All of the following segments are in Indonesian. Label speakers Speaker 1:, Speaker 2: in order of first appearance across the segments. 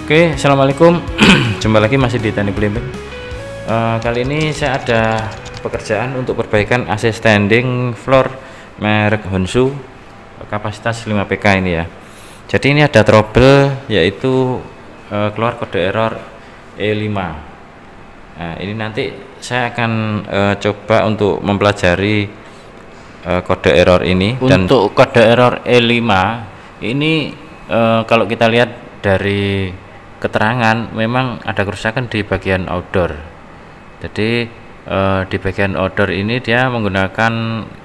Speaker 1: Oke, assalamualaikum. Jumpa lagi masih di Teknik Belimbing. Kali ini saya ada pekerjaan untuk perbaikan AC standing floor merek Honshu, kapasitas 5 PK ini ya. Jadi ini ada trouble, yaitu keluar kode error E5. Nah, ini nanti saya akan coba untuk mempelajari kode error ini. Untuk kode error E5 ini kalau kita lihat dari keterangan, memang ada kerusakan di bagian outdoor. Jadi di bagian outdoor ini dia menggunakan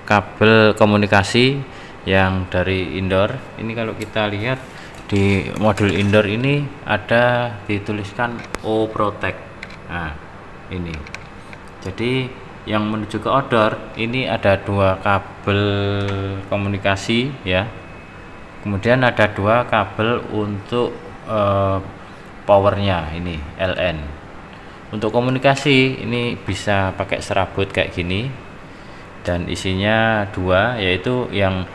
Speaker 1: kabel komunikasi yang dari indoor. Ini kalau kita lihat di modul indoor ini ada dituliskan O Protect. Nah, ini. Jadi yang menuju ke outdoor ini ada dua kabel komunikasi ya. Kemudian ada dua kabel untuk powernya, ini LN. Untuk komunikasi ini bisa pakai serabut kayak gini, dan isinya dua, yaitu yang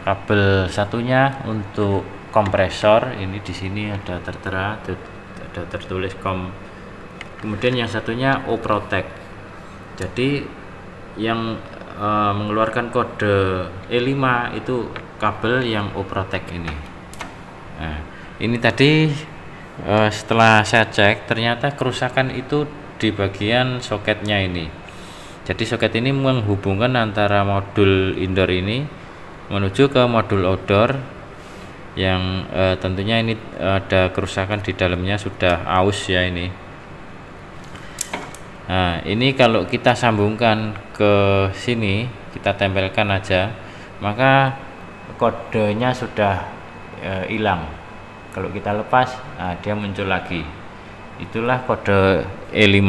Speaker 1: kabel satunya untuk kompresor, ini di sini ada tertera, ada tertulis kom. Kemudian yang satunya O Protect. Jadi yang mengeluarkan kode E5 itu kabel yang O Protect ini. Nah, ini tadi setelah saya cek, ternyata kerusakan itu di bagian soketnya ini. Jadi soket ini menghubungkan antara modul indoor ini menuju ke modul outdoor, yang tentunya ini ada kerusakan di dalamnya, sudah aus ya ini. Nah, ini kalau kita sambungkan ke sini, kita tempelkan aja, maka kodenya sudah hilang. Kalau kita lepas, nah dia muncul lagi. Itulah kode E5.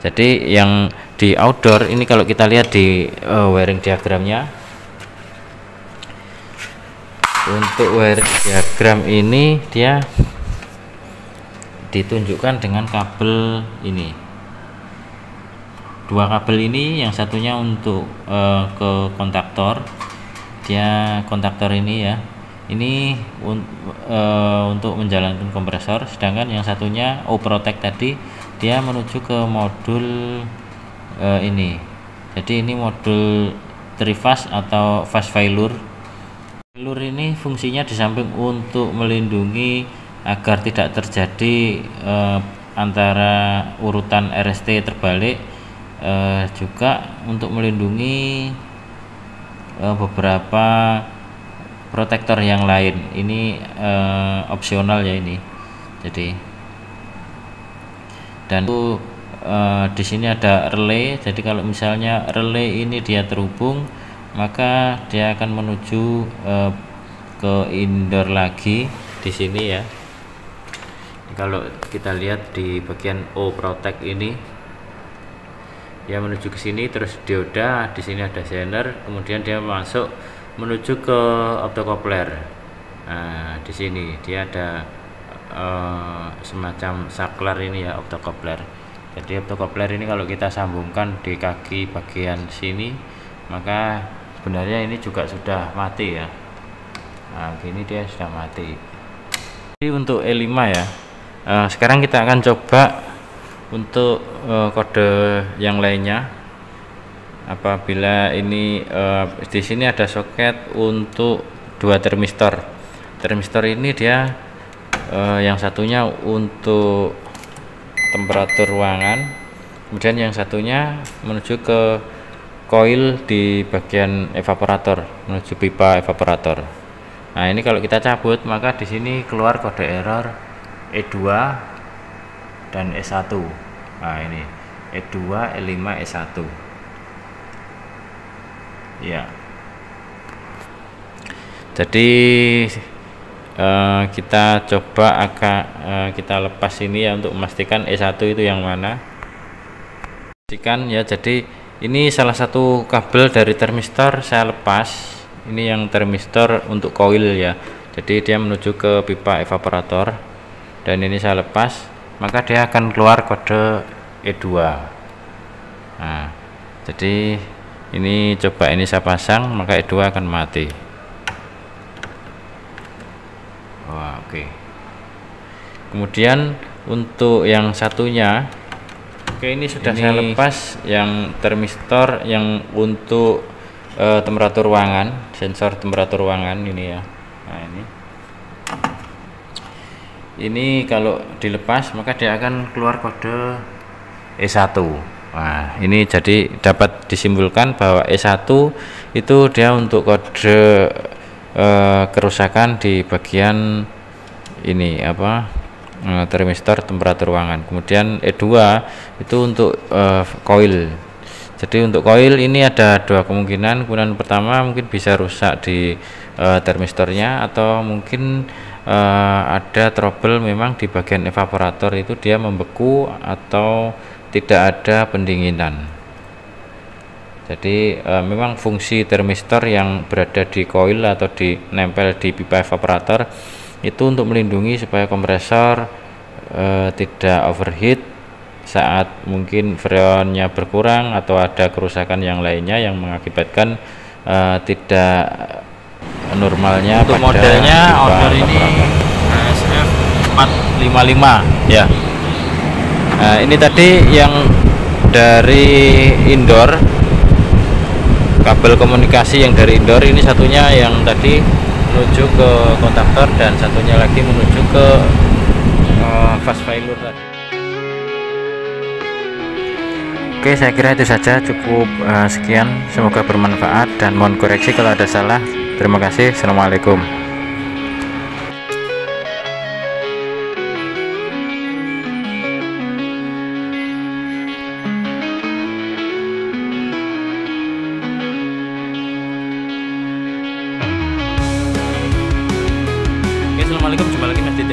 Speaker 1: Jadi yang di outdoor ini, kalau kita lihat di wiring diagramnya, untuk wiring diagram ini dia ditunjukkan dengan kabel ini. Dua kabel ini, yang satunya untuk ke kontaktor, dia kontaktor ini ya. Ini untuk menjalankan kompresor, sedangkan yang satunya O Protect tadi dia menuju ke modul ini. Jadi ini modul trifas atau fast failure. Failure ini fungsinya di samping untuk melindungi agar tidak terjadi antara urutan RST terbalik, juga untuk melindungi beberapa protektor yang lain. Ini opsional ya ini. Jadi, dan itu di sini ada relay. Jadi kalau misalnya relay ini dia terhubung, maka dia akan menuju ke indoor lagi di sini ya. Kalau kita lihat di bagian O Protect ini, dia menuju ke sini, terus dioda, di sini ada zener, kemudian dia masuk menuju ke optocoupler. Nah, di sini dia ada semacam saklar ini ya, optocoupler. Jadi optocoupler ini kalau kita sambungkan di kaki bagian sini, maka sebenarnya ini juga sudah mati ya. Nah, gini dia sudah mati. Jadi untuk E5 ya. Sekarang kita akan coba untuk kode yang lainnya. Apabila ini di sini ada soket untuk dua termistor. Termistor ini dia yang satunya untuk temperatur ruangan, kemudian yang satunya menuju ke koil di bagian evaporator, menuju pipa evaporator. Nah, ini kalau kita cabut, maka di sini keluar kode error E2 dan E1. Nah, ini E2, E5, E1 ya. Jadi kita coba kita lepas ini ya, untuk memastikan E1 itu yang mana. Pastikan ya. Jadi ini salah satu kabel dari termistor saya lepas. Ini yang termistor untuk koil ya. Jadi dia menuju ke pipa evaporator, dan ini saya lepas, maka dia akan keluar kode E2. Nah, jadi ini coba ini saya pasang, maka E2 akan mati. Wah, oke. Kemudian untuk yang satunya, oke, ini sudah saya lepas yang termistor yang untuk temperatur ruangan, sensor temperatur ruangan ini ya. Nah, ini kalau dilepas maka dia akan keluar kode E1. Nah, ini jadi dapat disimpulkan bahwa E1 itu dia untuk kode kerusakan di bagian ini apa, termistor temperatur ruangan. Kemudian E2 itu untuk koil. Jadi untuk koil ini ada dua kemungkinan. Kemungkinan pertama mungkin bisa rusak di termistornya, atau mungkin ada trouble memang di bagian evaporator itu dia membeku atau tidak ada pendinginan. Jadi memang fungsi termistor yang berada di koil atau di nempel di pipa evaporator itu untuk melindungi supaya kompresor tidak overheat saat mungkin freonnya berkurang atau ada kerusakan yang lainnya yang mengakibatkan tidak normalnya. Untuk modelnya order ini HSF 455 ya. Nah, ini tadi yang dari indoor, kabel komunikasi yang dari indoor, ini satunya yang tadi menuju ke kontaktor dan satunya lagi menuju ke fast failure tadi. Oke, saya kira itu saja, cukup sekian, semoga bermanfaat dan mohon koreksi kalau ada salah. Terima kasih. Assalamualaikum. Oke, assalamualaikum, jumpa lagi Mas di